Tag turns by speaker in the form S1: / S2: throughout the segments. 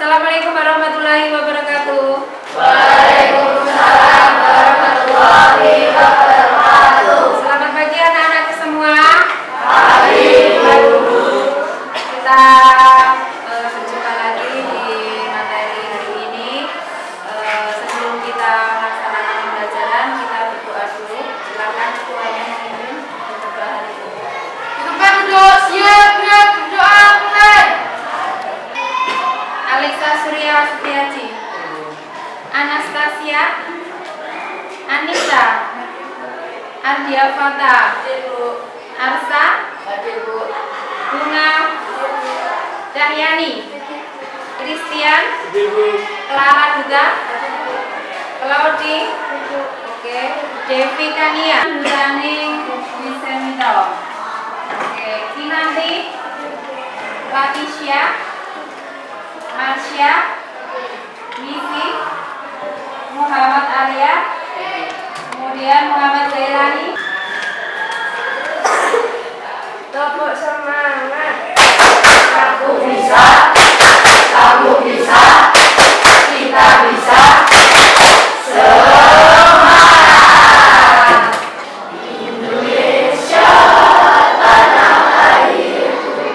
S1: Assalamualaikum warahmatullahi wabarakatuh.
S2: Waalaikumsalam warahmatullahi wabarakatuh.
S1: Selamat pagi anak-anak semua.
S2: Pagi, Bu.
S1: Kita berjumpa lagi di materi hari ini. Sebelum kita melaksanakan pembelajaran, kita berdoa dulu. Silakan ketuanya memimpin berdoa hari ini.
S2: Kita berdoa, siap berdoa mulai.
S1: Alexa Surya Setiaji, Anastasia, Anissa, Ardia Fata, Arsa, Bunga, Cahyani, Christian, Clara Duta, Claudi, oke, Devi Kania, Nuraning Wisemito, oke, Kinanti, Latisha, Marsya, Misi, Muhammad Arya, kemudian Muhammad Zailani.
S2: Tepuk semangat. Aku bisa, kamu bisa, kita bisa. Semangat. Indonesia tanah airku,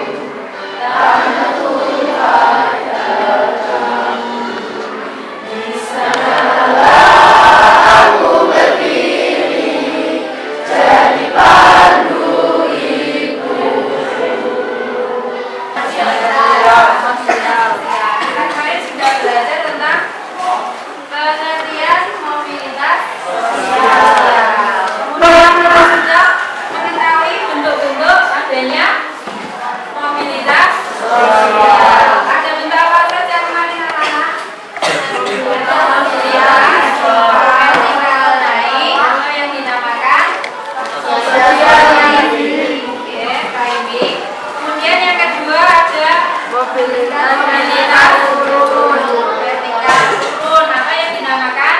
S2: tanah Tuhan Adamu. Di sanalah aku berdiri, jadi pandu ibu.
S1: Kalian sudah belajar tentang pengertian mobilitas sosial. Kemudian kita sudah mengetahui bentuk-bentuk adanya mobilitas sosial. Ada bentuk apa saja kemarin anak-anak? Mobilitas vertikal naik atau yang dinamakan climbing. Kemudian yang kedua ada mobilitas turun vertikal turun, apa yang dinamakan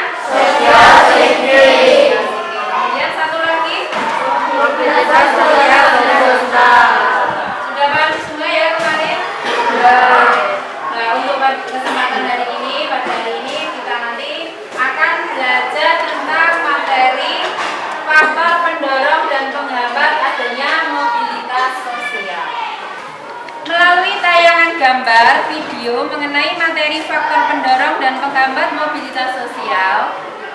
S1: kemudian satu lagi mobilitas horizontal. Sudah paham semua ya kemarin? Nah, untuk kesempatan hari ini, pada hari ini kita nanti akan belajar tentang materi faktor pendorong dan penghambat adanya mobilitas sosial. Melalui tayangan gambar, video mengenai materi faktor pendorong dan penghambat mobilitas sosial,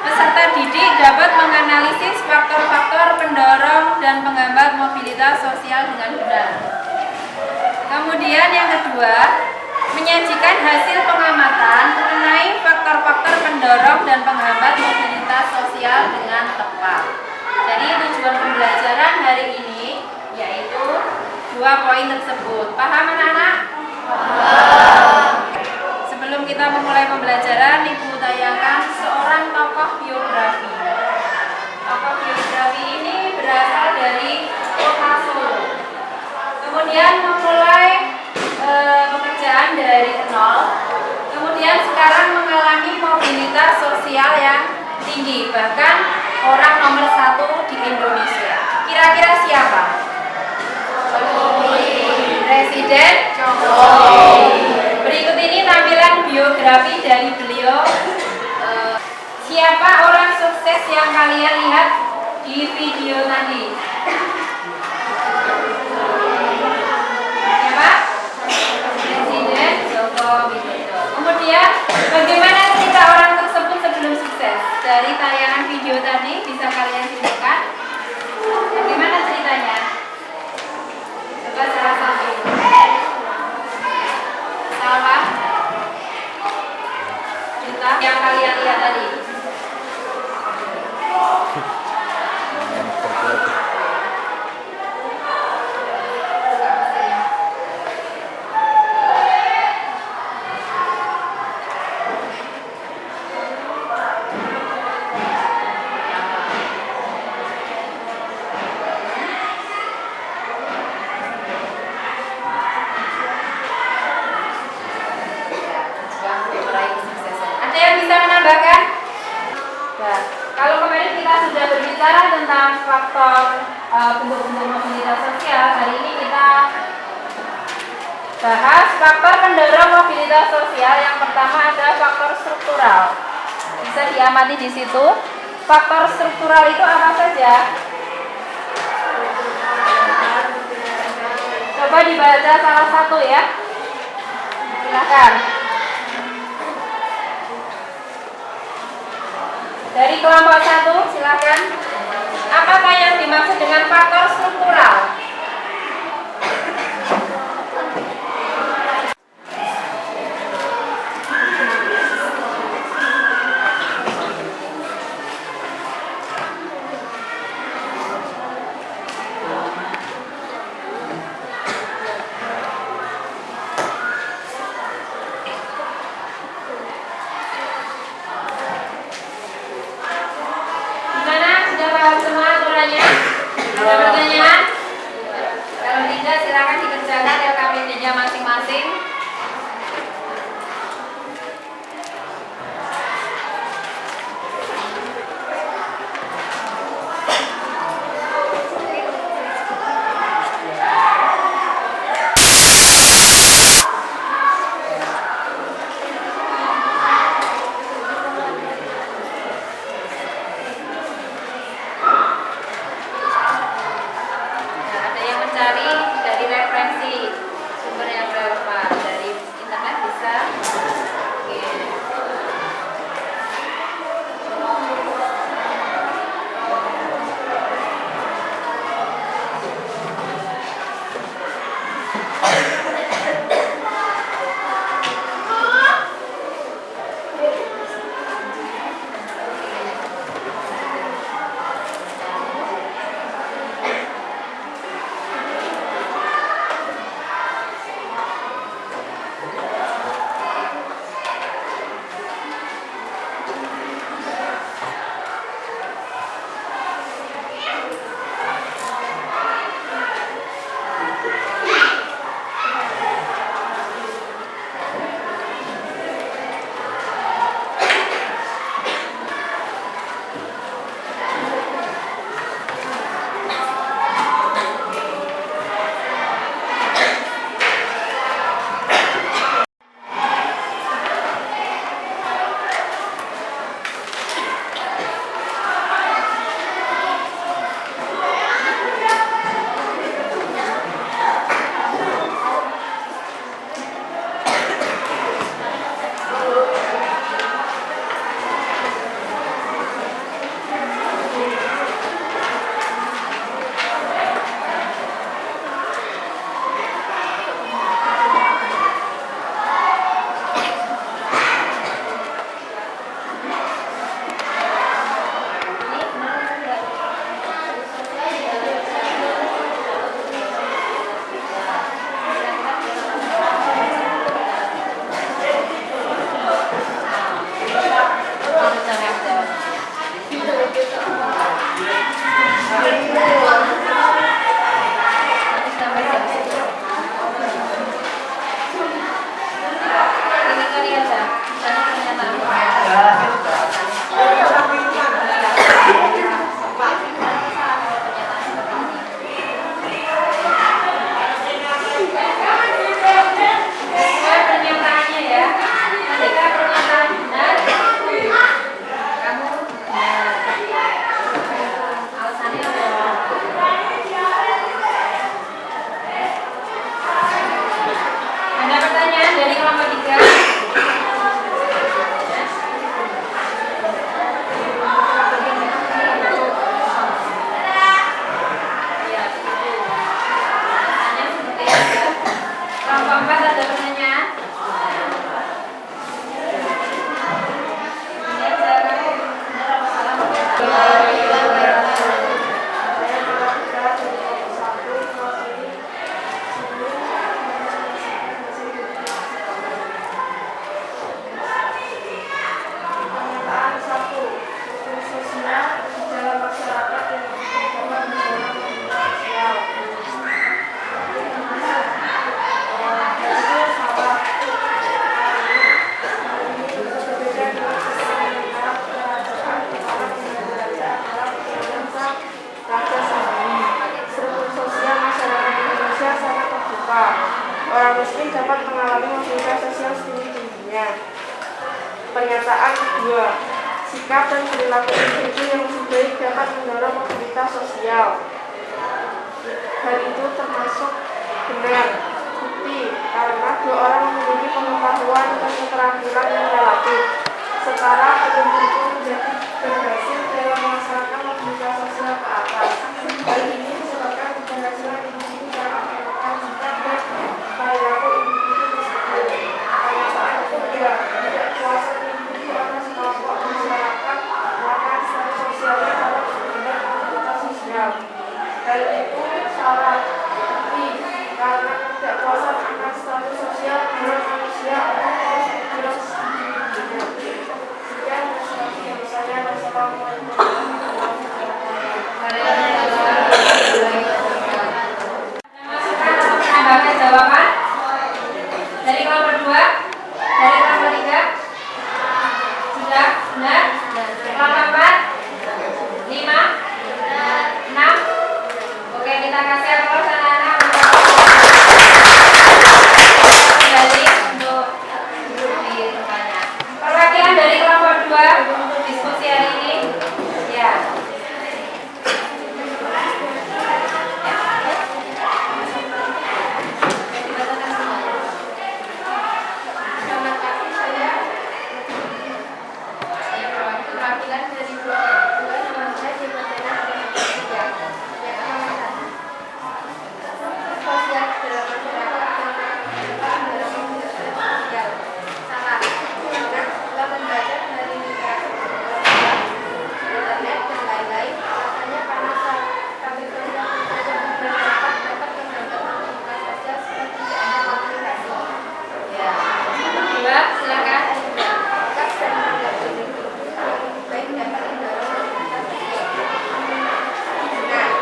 S1: peserta didik dapat menganalisis faktor-faktor pendorong dan penghambat mobilitas sosial dengan benar. Kemudian yang kedua, menyajikan hasil pengamatan mengenai faktor-faktor pendorong dan penghambat mobilitas sosial dengan tepat. Jadi tujuan pembelajaran hari ini yaitu 2 poin tersebut. Paham anak-anak? Sebelum kita memulai pembelajaran, Ibu tayangkan seorang tokoh biografi. Tokoh biografi ini berasal dari kota Solo. Kemudian memulai pekerjaan dari nol. Kemudian sekarang mengalami mobilitas sosial yang tinggi, bahkan orang nomor 1 di Indonesia. Kira-kira siapa? Presiden Jokowi. Berikut ini tampilan biografi dari beliau. Siapa orang sukses yang kalian lihat di video tadi? Siapa? Presiden Joko Widodo. Kemudian bagaimana cerita orang tersebut sebelum sukses? Dari tayangan video tadi bisa kalian simpulkan. Bagaimana ceritanya? Coba salah satu. Salah cerita yang kalian lihat tadi. Ada yang bisa menambahkan? Nah, kalau kemarin kita sudah berbicara tentang faktor bentuk-bentuk mobilitas sosial, hari ini kita Bahas faktor pendorong mobilitas sosial. Yang pertama adalah faktor struktural. Bisa diamati di situ. Faktor struktural itu apa saja? Coba dibaca salah satu ya. Silakan. Dari kelompok 1, silakan. Apakah yang dimaksud dengan faktor struktural? Gimana? Sudah paham semua aturannya? Ada pertanyaan?
S2: Pernyataan kedua, sikap dan perilaku individu yang lebih baik dapat mendorong mobilitas sosial. Hal itu termasuk benar, bukti, karena dua orang memiliki pengetahuan dan keterampilan yang relatif setara belum tentu menjadi berhasil dalam melaksanakan mobilitas sosial ke atas. Hal ini disebabkan keberhasilan individu dalam menemukan sikap dan perilaku individu tersebut. Pernyataan kedua, tidak kuasa individu atau sekelompok masyarakat melakukan status sosialnya dalam bertindak mobilitas sosial. Hal itu salah, karena ketidakpuasan akan status sosial dalam manusia akan terus bergerak individunya. Sekian presentasi yang saya wassalamualaikum warahmatullahi
S1: Menambahkan jawaban dari kelompok 2, dari kelompok 3 sudah benar. Kelompok 4, 5, 6. Oke, kita kasih aplaus anak-anak kembali untuk ditanya. Perwakilan dari kelompok 2 untuk diskusi hari ini, ya.
S3: Selamat pagi, saya perwakilan dari kelompok 2, nama saya Jemantena Adriana. Yang sosial dalam masyarakat yang dalam sosial. Salah, karena setelah membaca dari literasi internet dan lain-lain, rasanya karena kami sosial masyarakat dapat menganggap komunitas sosial seperti ada komunikasi.
S1: Ya. Dua, silakan.
S3: Sikap dan perilaku individu yang lebih baik dapat mendorong mobilitas sosial. Nah,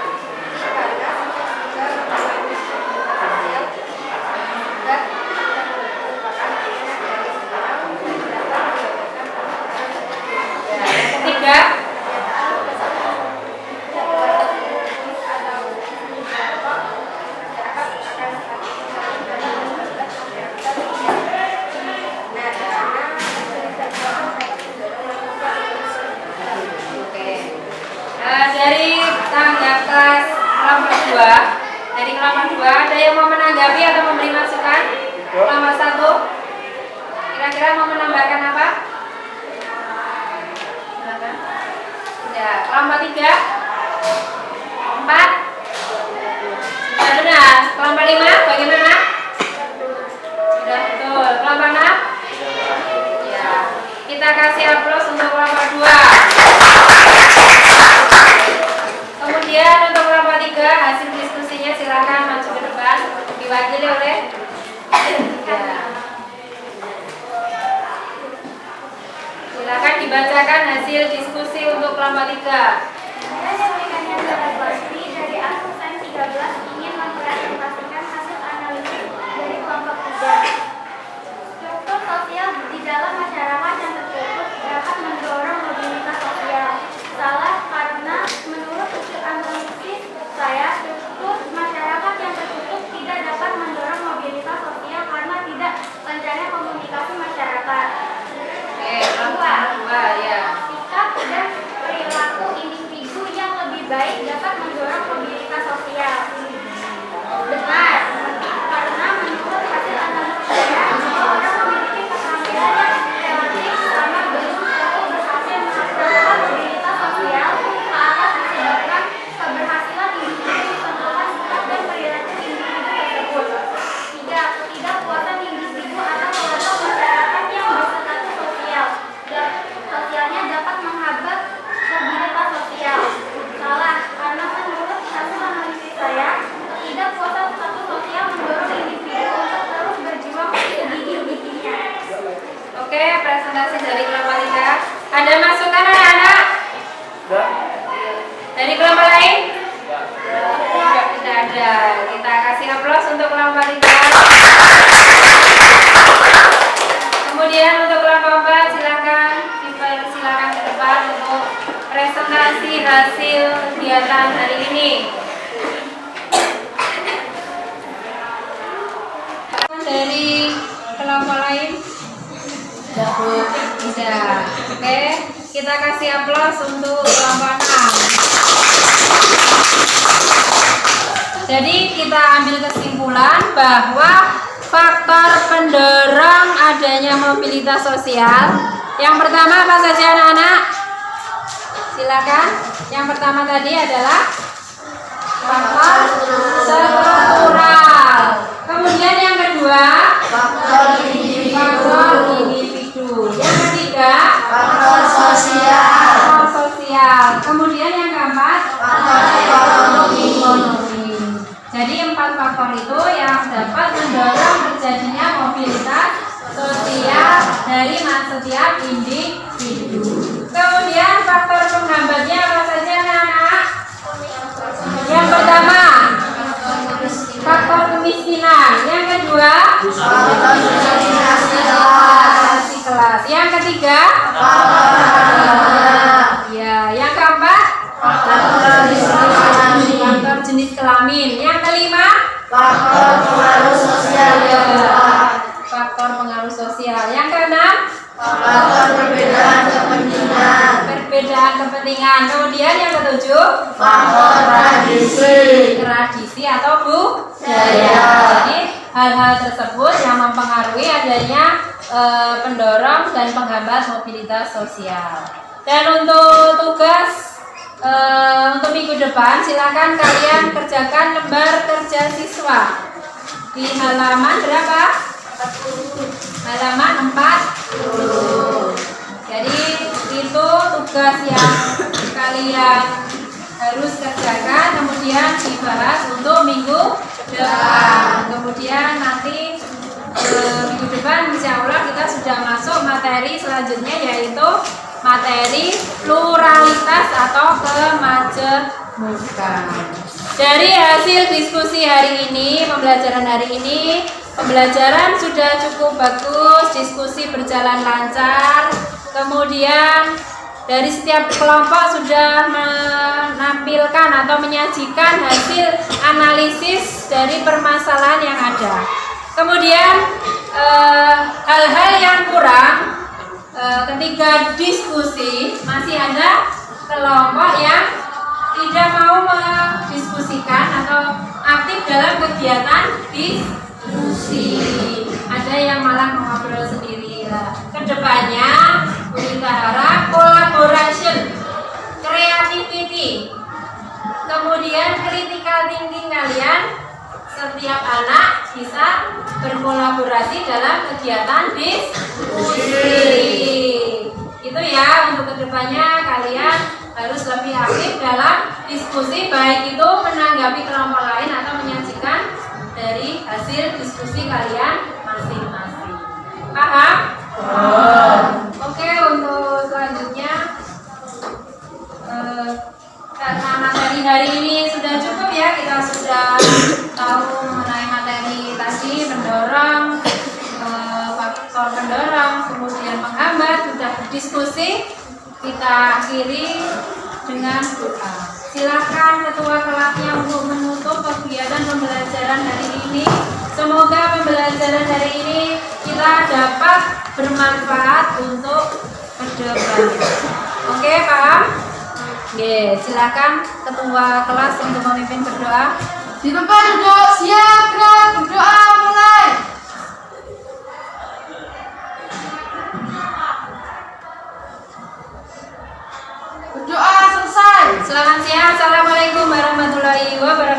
S3: karena sosial merupakan sosial juga merupakan pilihan dari seseorang dan dapat menyebabkan komunitas sosial.
S1: Ketiga, dari tangga kelas kelompok 2, dari kelompok 2 ada yang mau menanggapi atau memberi masukan? Kelompok 1, kira-kira mau menambahkan apa? Silakan. Ya, kelompok 3, 4, sudah benar. Kelompok 5, bagaimana? Sudah betul. Kelompok 6? Ya, kita kasih aplaus untuk kelompok 2. Kemudian untuk kelompok 3 hasil diskusinya silakan maju ke depan diwakili oleh ya. Silakan dibacakan hasil diskusi untuk kelompok 3.
S4: Saya Sulaiman Sahabat Basri dari Asosiasi 13 ingin mempresentasikan hasil analisis dari kelompok 3. Struktur sosial di dalam masyarakat yang tertutup dapat mendorong mobilitas sosial. Salah, karena menurut hasil analisis saya, struktur masyarakat yang tertutup tidak dapat mendorong mobilitas sosial karena tidak lancarnya komunikasi masyarakat.
S1: Oke, kelompok 2 ya.
S4: Sikap dan perilaku individu yang lebih baik dapat mendorong mobilitas sosial. Benar, karena menurut hasil analisis saya, orang memiliki keterampilan yang relatif sama belum tentu berhasil melaksanakan mobilitas sosial ke atas disebabkan keberhasilan individu ditentukan sikap dan perilaku individu tersebut. Ketidakpuasan individu atau kelompok masyarakat yang berstatus sosial sosialnya dapat menghambat mobilitas sosial. Salah, karena menurut hasil analisis saya, ketidakpuasan status sosial mendorong individu untuk terus berjuang segigih-gigihnya.
S1: Oke, presentasi dari kelompok 3. Ada masukan anak-anak? Dari kelompok lain? Tidak ada. Kita kasih aplaus untuk kelompok 3. Kemudian untuk kelompok 4 silakan dipersilakan ke depan untuk presentasi hasil kegiatan hari ini. Dari kelompok lain? Tidak. Oke, kita kasih aplaus untuk kelompok 6. Jadi kita ambil kesimpulan bahwa faktor pendorong adanya mobilitas sosial. Yang pertama apa saja anak-anak? Silakan. Yang pertama tadi adalah faktor struktural. Kemudian yang kedua faktor individu. Yang ketiga faktor sosial. Kemudian yang keempat faktor ekonomi. Jadi 4 faktor itu yang dapat mendorong terjadinya mobilitas sosial dari setiap individu. Kemudian faktor penghambatnya apa saja anak-anak? Yang pertama faktor kemiskinan. Yang kedua faktor diskriminasi kelas. Yang ketiga ya, yang keempat faktor jenis kelamin. Yang kelima faktor pengaruh sosial. Faktor pengaruh sosial. Yang keenam faktor perbedaan kepentingan. Kemudian yang ketujuh faktor tradisi atau budaya. Jadi hal-hal tersebut yang mempengaruhi adanya pendorong dan penghambat mobilitas sosial. Dan untuk tugas untuk minggu depan silakan kalian kerjakan lembar kerja siswa di halaman berapa? Halaman 40. Jadi itu tugas yang kalian harus kerjakan, kemudian dibahas untuk minggu depan. Kemudian nanti minggu depan insya Allah kita sudah masuk materi selanjutnya, yaitu materi pluralitas atau kemajemukan. Dari hasil diskusi hari ini, pembelajaran hari ini, pembelajaran sudah cukup bagus, diskusi berjalan lancar. Kemudian dari setiap kelompok sudah menampilkan atau menyajikan hasil analisis dari permasalahan yang ada. Kemudian hal-hal yang kurang ketika diskusi, masih ada kelompok yang tidak mau mendiskusikan atau aktif dalam kegiatan diskusi. Ada yang malah mengobrol sendiri. Kedepannya kita harap collaboration, creativity, kemudian critical thinking kalian, setiap anak bisa berkolaborasi dalam kegiatan diskusi. Itu ya, untuk kedepannya kalian harus lebih aktif dalam diskusi, baik itu menanggapi kelompok lain atau menyajikan dari hasil diskusi kalian masing-masing. Paham? Oke, untuk selanjutnya karena materi hari ini sudah cukup ya, kita sudah tahu mengenai materi tadi, mendorong, faktor pendorong, kemudian menghambat, sudah berdiskusi. Kita akhiri dengan doa. Silakan ketua kelasnya untuk menutup kegiatan pembelajaran hari ini. Semoga pembelajaran hari ini kita dapat bermanfaat untuk kedepan. Oke, paham? Oke, silakan ketua kelas untuk memimpin berdoa.
S2: Di tempat duduk, siap, gerak, berdoa, mulai. Berdoa selesai.
S1: Selamat siang. Assalamualaikum warahmatullahi wabarakatuh.